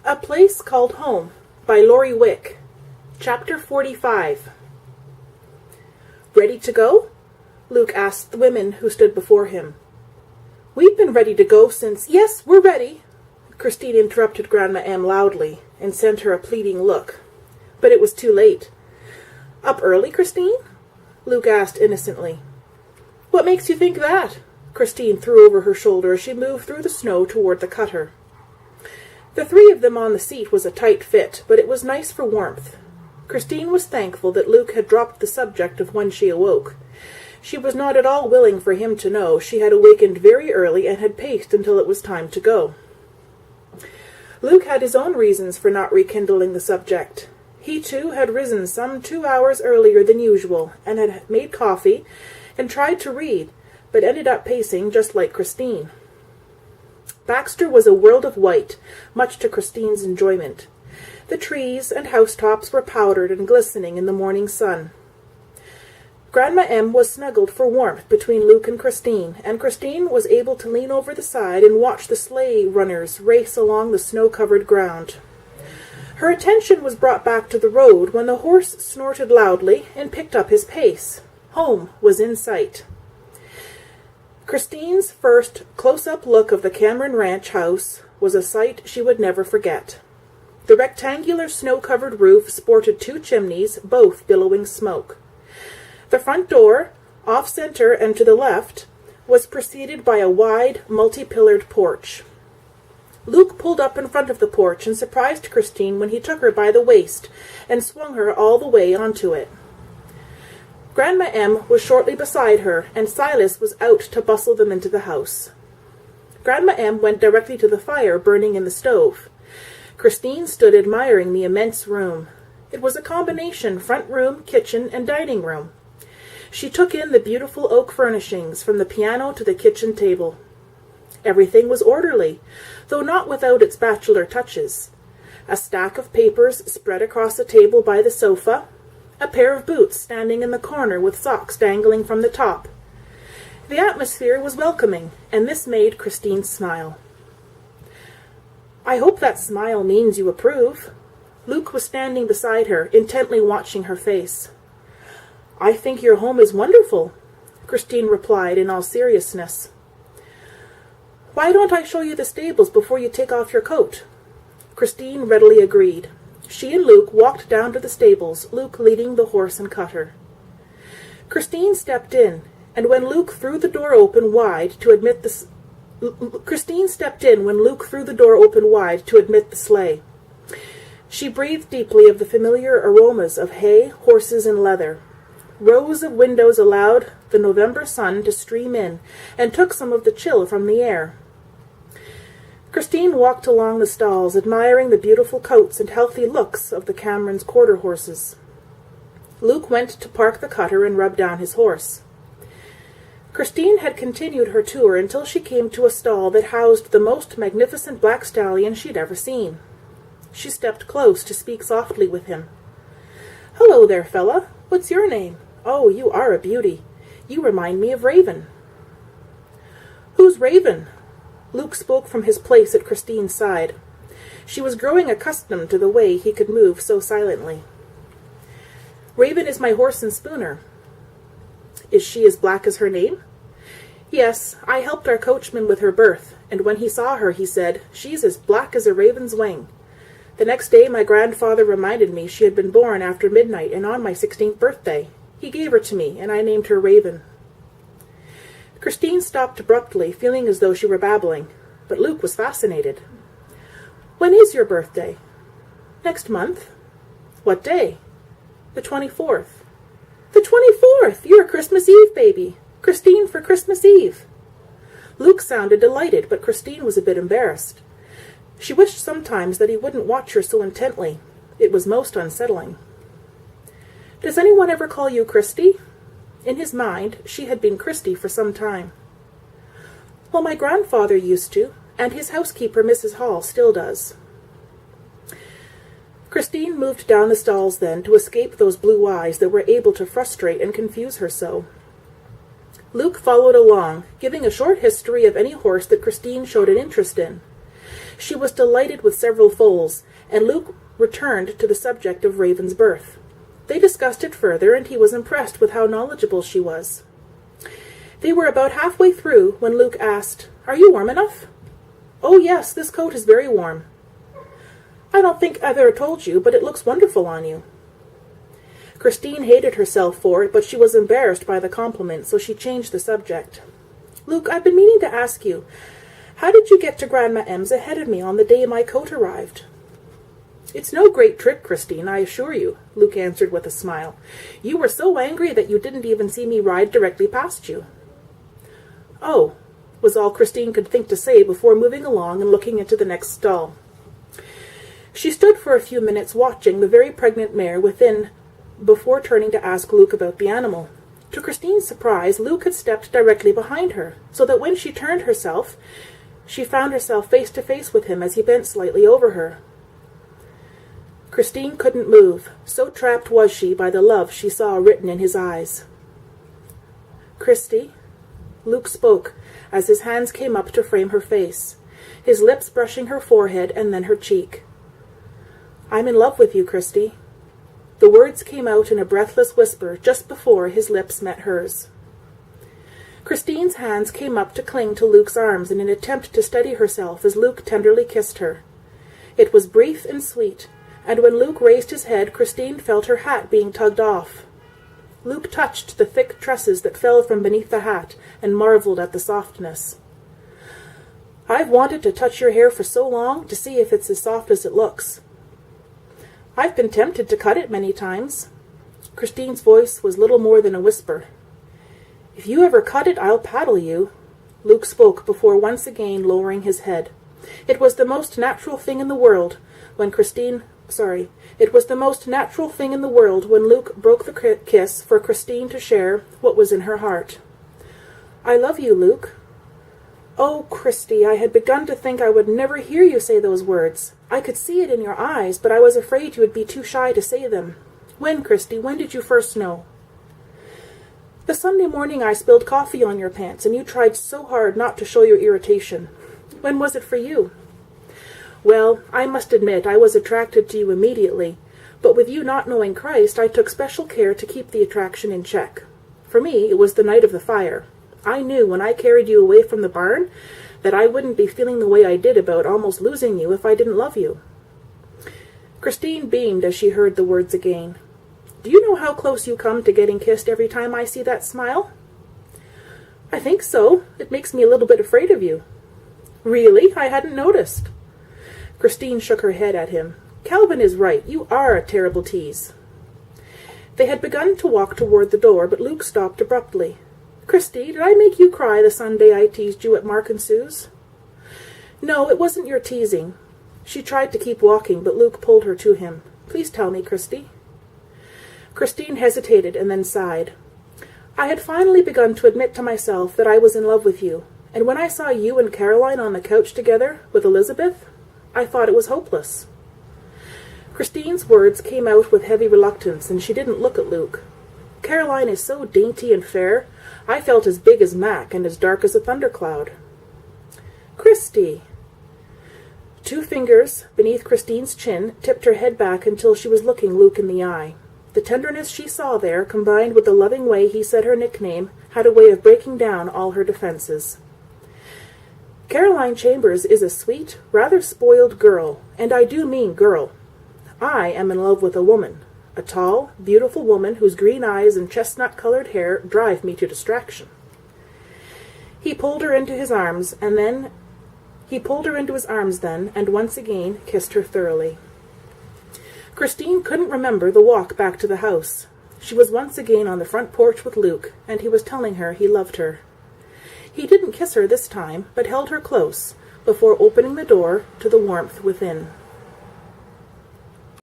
A Place Called Home by Laurie Wick. Chapter 45. Ready to go? Luke asked the women who stood before him. We've been ready to go since— Yes, we're ready, Christine interrupted Grandma M loudly and sent her a pleading look. But it was too late. Up early, Christine? Luke asked innocently. What makes you think that? Christine threw over her shoulder as she moved through the snow toward the cutter. The three of them on the seat was a tight fit, but it was nice for warmth. Christine was thankful that Luke had dropped the subject of when she awoke. She was not at all willing for him to know she had awakened very early and had paced until it was time to go. Luke had his own reasons for not rekindling the subject. He, too, had risen some 2 hours earlier than usual, and had made coffee, and tried to read, but ended up pacing just like Christine. Baxter was a world of white, much to Christine's enjoyment. The trees and housetops were powdered and glistening in the morning sun. Grandma M was snuggled for warmth between Luke and Christine was able to lean over the side and watch the sleigh runners race along the snow-covered ground. Her attention was brought back to the road when the horse snorted loudly and picked up his pace. Home was in sight. Christine's first close-up look of the Cameron Ranch house was a sight she would never forget. The rectangular snow-covered roof sported 2 chimneys, both billowing smoke. The front door, off-center and to the left, was preceded by a wide, multi-pillared porch. Luke pulled up in front of the porch and surprised Christine when he took her by the waist and swung her all the way onto it. Grandma M was shortly beside her, and Silas was out to bustle them into the house. Grandma M went directly to the fire burning in the stove. Christine stood admiring the immense room. It was a combination front room, kitchen, and dining room. She took in the beautiful oak furnishings from the piano to the kitchen table. Everything was orderly, though not without its bachelor touches. A stack of papers spread across a table by the sofa, a pair of boots standing in the corner with socks dangling from the top. The atmosphere was welcoming, and this made Christine smile. I hope that smile means you approve. Luke was standing beside her, intently watching her face. I think your home is wonderful, Christine replied in all seriousness. Why don't I show you the stables before you take off your coat? Christine readily agreed. She and Luke walked down to the stables, Luke leading the horse and cutter. Christine stepped in, and when Luke threw the door open wide to admit the sleigh. She breathed deeply of the familiar aromas of hay, horses, and leather. Rows of windows allowed the November sun to stream in and took some of the chill from the air. Christine walked along the stalls, admiring the beautiful coats and healthy looks of the Camerons' quarter horses. Luke went to park the cutter and rub down his horse. Christine had continued her tour until she came to a stall that housed the most magnificent black stallion she'd ever seen. She stepped close to speak softly with him. Hello there, fella. What's your name? Oh, you are a beauty. You remind me of Raven. Who's Raven? Luke spoke from his place at Christine's side. She was growing accustomed to the way he could move so silently. Raven is my horse and Spooner. Is she as black as her name? Yes, I helped our coachman with her birth, and when he saw her, he said, She's as black as a raven's wing. The next day my grandfather reminded me she had been born after midnight and on my 16th birthday. He gave her to me, and I named her Raven. Christine stopped abruptly, feeling as though she were babbling, but Luke was fascinated. When is your birthday? Next month. What day? The 24th. The 24th! You're a Christmas Eve baby. Christine for Christmas Eve. Luke sounded delighted, but Christine was a bit embarrassed. She wished sometimes that he wouldn't watch her so intently. It was most unsettling. Does anyone ever call you Christy? In his mind, she had been Christy for some time. Well, my grandfather used to, and his housekeeper, Mrs. Hall, still does. Christine moved down the stalls then to escape those blue eyes that were able to frustrate and confuse her so. Luke followed along, giving a short history of any horse that Christine showed an interest in. She was delighted with several foals, and Luke returned to the subject of Raven's birth. They discussed it further, and he was impressed with how knowledgeable she was. They were about halfway through when Luke asked, "Are you warm enough?" "Oh, yes, this coat is very warm." "I don't think I've ever told you, but it looks wonderful on you." Christine hated herself for it, but she was embarrassed by the compliment, so she changed the subject. "Luke, I've been meaning to ask you, how did you get to Grandma M's ahead of me on the day my coat arrived?" "It's no great trick, Christine, I assure you," Luke answered with a smile. "You were so angry that you didn't even see me ride directly past you." "Oh," was all Christine could think to say before moving along and looking into the next stall. She stood for a few minutes watching the very pregnant mare within before turning to ask Luke about the animal. To Christine's surprise, Luke had stepped directly behind her, so that when she turned herself, she found herself face to face with him as he bent slightly over her. Christine couldn't move, so trapped was she by the love she saw written in his eyes. "Christy," Luke spoke as his hands came up to frame her face, his lips brushing her forehead and then her cheek. "I'm in love with you, Christy." The words came out in a breathless whisper just before his lips met hers. Christine's hands came up to cling to Luke's arms in an attempt to steady herself as Luke tenderly kissed her. It was brief and sweet, and when Luke raised his head, Christine felt her hat being tugged off. Luke touched the thick tresses that fell from beneath the hat and marveled at the softness. "I've wanted to touch your hair for so long to see if it's as soft as it looks." "I've been tempted to cut it many times." Christine's voice was little more than a whisper. "If you ever cut it, I'll paddle you," Luke spoke before once again lowering his head. It was the most natural thing in the world when Luke broke the kiss for Christine to share what was in her heart. "I love you, Luke." "Oh, Christy, I had begun to think I would never hear you say those words. I could see it in your eyes, but I was afraid you would be too shy to say them. When, Christy, when did you first know?" "The Sunday morning I spilled coffee on your pants, and you tried so hard not to show your irritation. When was it for you?" "Well, I must admit I was attracted to you immediately, but with you not knowing Christ, I took special care to keep the attraction in check. For me, it was the night of the fire. I knew when I carried you away from the barn that I wouldn't be feeling the way I did about almost losing you if I didn't love you." Christine beamed as she heard the words again. "Do you know how close you come to getting kissed every time I see that smile?" "I think so. It makes me a little bit afraid of you." "Really? I hadn't noticed." Christine shook her head at him. "Calvin is right. You are a terrible tease." They had begun to walk toward the door, but Luke stopped abruptly. "Christy, did I make you cry the Sunday I teased you at Mark and Sue's?" "No, it wasn't your teasing." She tried to keep walking, but Luke pulled her to him. "Please tell me, Christy." Christine hesitated and then sighed. "I had finally begun to admit to myself that I was in love with you, and when I saw you and Caroline on the couch together with Elizabeth, I thought it was hopeless." Christine's words came out with heavy reluctance, and she didn't look at Luke. "Caroline is so dainty and fair. I felt as big as Mac and as dark as a thundercloud." "Christy!" Two fingers beneath Christine's chin tipped her head back until she was looking Luke in the eye. The tenderness she saw there, combined with the loving way he said her nickname, had a way of breaking down all her defenses. "Caroline Chambers is a sweet, rather spoiled girl, and I do mean girl. I am in love with a woman, a tall, beautiful woman whose green eyes and chestnut-colored hair drive me to distraction." He pulled her into his arms then, and once again kissed her thoroughly. Christine couldn't remember the walk back to the house. She was once again on the front porch with Luke, and he was telling her he loved her. He didn't kiss her this time, but held her close, before opening the door to the warmth within.